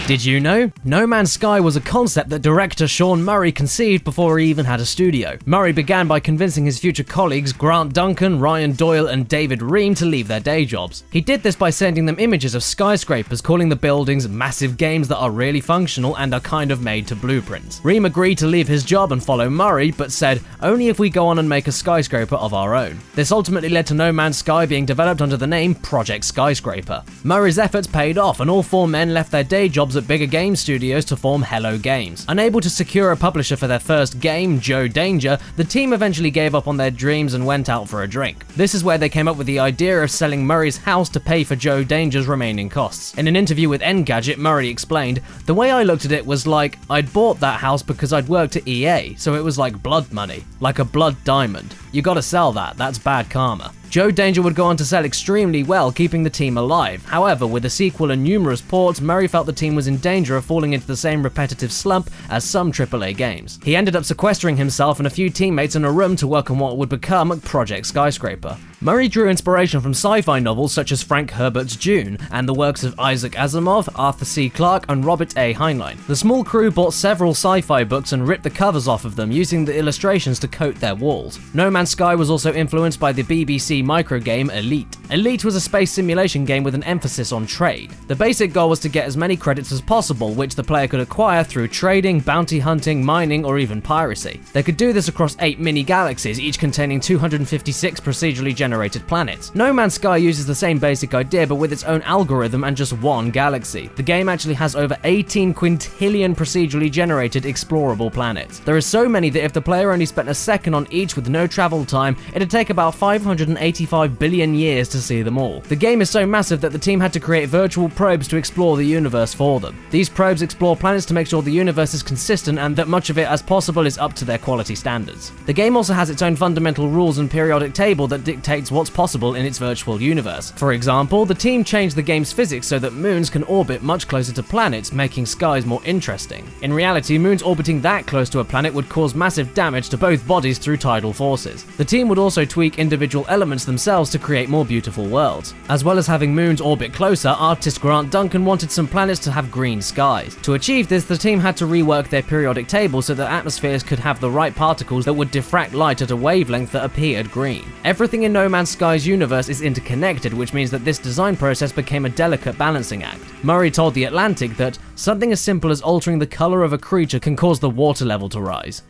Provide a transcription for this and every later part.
Did you know? No Man's Sky was a concept that director Sean Murray conceived before he even had a studio. Murray began by convincing his future colleagues Grant Duncan, Ryan Doyle, and David Ream to leave their day jobs. He did this by sending them images of skyscrapers, calling the buildings massive games that are really functional and are kind of made to blueprints. Ream agreed to leave his job and follow Murray, but said, only if we go on and make a skyscraper of our own. This ultimately led to No Man's Sky being developed under the name Project Skyscraper. Murray's efforts paid off, and all four men left their day jobs at bigger game studios to form Hello Games. Unable to secure a publisher for their first game, Joe Danger, the team eventually gave up on their dreams and went out for a drink. This is where they came up with the idea of selling Murray's house to pay for Joe Danger's remaining costs. In an interview with Engadget, Murray explained, "The way I looked at it was like, I'd bought that house because I'd worked at EA, so it was like blood money, like a blood diamond. You gotta sell that, that's bad karma." Joe Danger would go on to sell extremely well, keeping the team alive. However, with a sequel and numerous ports, Murray felt the team was in danger of falling into the same repetitive slump as some AAA games. He ended up sequestering himself and a few teammates in a room to work on what would become Project Skyscraper. Murray drew inspiration from sci-fi novels such as Frank Herbert's Dune, and the works of Isaac Asimov, Arthur C. Clarke, and Robert A. Heinlein. The small crew bought several sci-fi books and ripped the covers off of them, using the illustrations to coat their walls. No Man's Sky was also influenced by the BBC microgame Elite. Elite was a space simulation game with an emphasis on trade. The basic goal was to get as many credits as possible, which the player could acquire through trading, bounty hunting, mining, or even piracy. They could do this across 8 mini-galaxies, each containing 256 procedurally generated planets. No Man's Sky uses the same basic idea, but with its own algorithm and just one galaxy. The game actually has over 18 quintillion procedurally generated explorable planets. There are so many that if the player only spent a second on each with no travel time, it'd take about 585 billion years to see them all. The game is so massive that the team had to create virtual probes to explore the universe for them. These probes explore planets to make sure the universe is consistent and that much of it as possible is up to their quality standards. The game also has its own fundamental rules and periodic table that dictates what's possible in its virtual universe. For example, the team changed the game's physics so that moons can orbit much closer to planets, making skies more interesting. In reality, moons orbiting that close to a planet would cause massive damage to both bodies through tidal forces. The team would also tweak individual elements themselves to create more beautiful worlds. As well as having moons orbit closer, artist Grant Duncan wanted some planets to have green skies. To achieve this, the team had to rework their periodic table so that atmospheres could have the right particles that would diffract light at a wavelength that appeared green. Everything in No Man's Sky's universe is interconnected, which means that this design process became a delicate balancing act. Murray told The Atlantic that something as simple as altering the color of a creature can cause the water level to rise.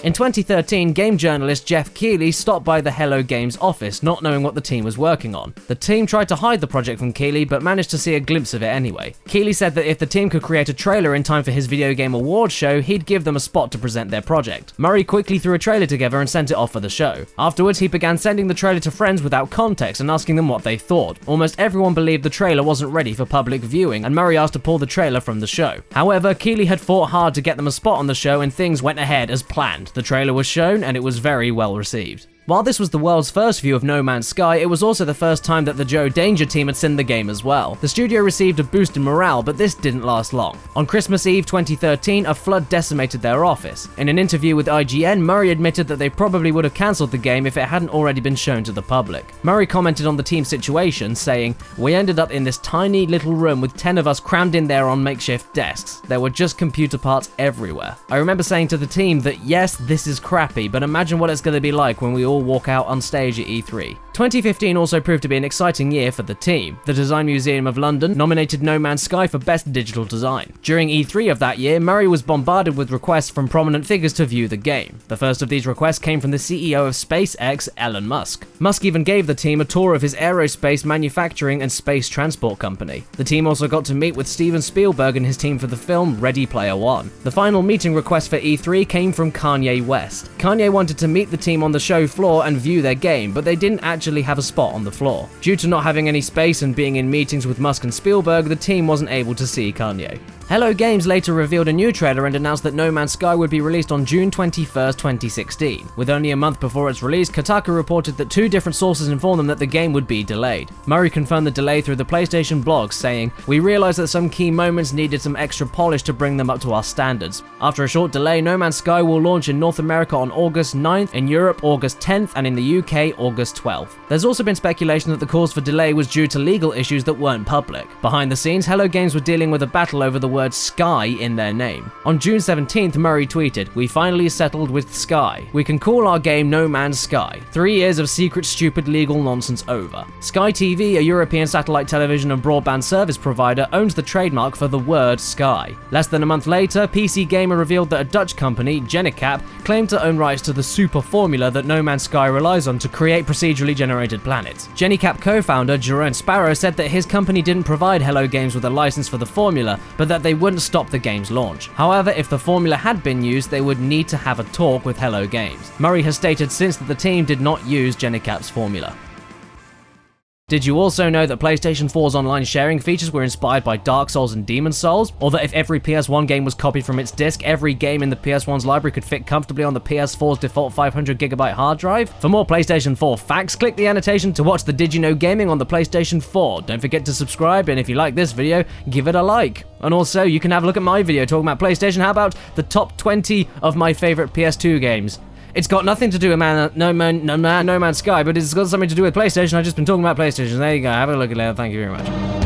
In 2013, game journalist Jeff Keighley stopped by the Hello Games office, not knowing what the team was working on. The team tried to hide the project from Keighley, but managed to see a glimpse of it anyway. Keighley said that if the team could create a trailer in time for his video game awards show, he'd give them a spot to present their project. Murray quickly threw a trailer together and sent it off for the show. Afterwards, he began sending the trailer to friends without context and asking them what they thought. Almost everyone believed the trailer wasn't ready for public viewing, and Murray asked to pull the trailer from the show. However, Keighley had fought hard to get them a spot on the show, and things went ahead as planned. The trailer was shown, and it was very well received. While this was the world's first view of No Man's Sky, it was also the first time that the Joe Danger team had seen the game as well. The studio received a boost in morale, but this didn't last long. On Christmas Eve 2013, a flood decimated their office. In an interview with IGN, Murray admitted that they probably would have cancelled the game if it hadn't already been shown to the public. Murray commented on the team's situation, saying, "We ended up in this tiny little room with 10 of us crammed in there on makeshift desks. There were just computer parts everywhere. I remember saying to the team that yes, this is crappy, but imagine what it's going to be like when we all walk out on stage at E3. 2015 also proved to be an exciting year for the team. The Design Museum of London nominated No Man's Sky for Best Digital Design. During E3 of that year, Murray was bombarded with requests from prominent figures to view the game. The first of these requests came from the CEO of SpaceX, Elon Musk. Musk even gave the team a tour of his aerospace manufacturing and space transport company. The team also got to meet with Steven Spielberg and his team for the film Ready Player One. The final meeting request for E3 came from Kanye West. Kanye wanted to meet the team on the show floor and view their game, but they didn't actually have a spot on the floor. Due to not having any space and being in meetings with Musk and Spielberg, the team wasn't able to see Kanye. Hello Games later revealed a new trailer and announced that No Man's Sky would be released on June 21st, 2016. With only a month before its release, Kotaku reported that 2 different sources informed them that the game would be delayed. Murray confirmed the delay through the PlayStation blog, saying, "We realized that some key moments needed some extra polish to bring them up to our standards. After a short delay, No Man's Sky will launch in North America on August 9th, in Europe August 10th, and in the UK August 12th. There's also been speculation that the cause for delay was due to legal issues that weren't public. Behind the scenes, Hello Games were dealing with a battle over the word Sky in their name. On June 17th, Murray tweeted, "We finally settled with Sky. We can call our game No Man's Sky. 3 years of secret, stupid legal nonsense over." Sky TV, a European satellite television and broadband service provider, owns the trademark for the word Sky. Less than a month later, PC Gamer revealed that a Dutch company, Caddicarus, claimed to own rights to the super formula that No Man's Sky relies on to create procedurally generated planets. Caddicarus co-founder Jeroen Sparrow said that his company didn't provide Hello Games with a license for the formula, but that they wouldn't stop the game's launch. However, if the formula had been used, they would need to have a talk with Hello Games. Murray has stated since that the team did not use Caddicarus' formula. Did you also know that PlayStation 4's online sharing features were inspired by Dark Souls and Demon's Souls? Or that if every PS1 game was copied from its disc, every game in the PS1's library could fit comfortably on the PS4's default 500GB hard drive? For more PlayStation 4 facts, click the annotation to watch the Did You Know Gaming on the PlayStation 4. Don't forget to subscribe, and if you like this video, give it a like. And also, you can have a look at my video talking about PlayStation. How about the top 20 of my favorite PS2 games? It's got nothing to do with No Man's Sky, but it's got something to do with PlayStation. I've just been talking about PlayStation. There you go. Have a look at it. Thank you very much.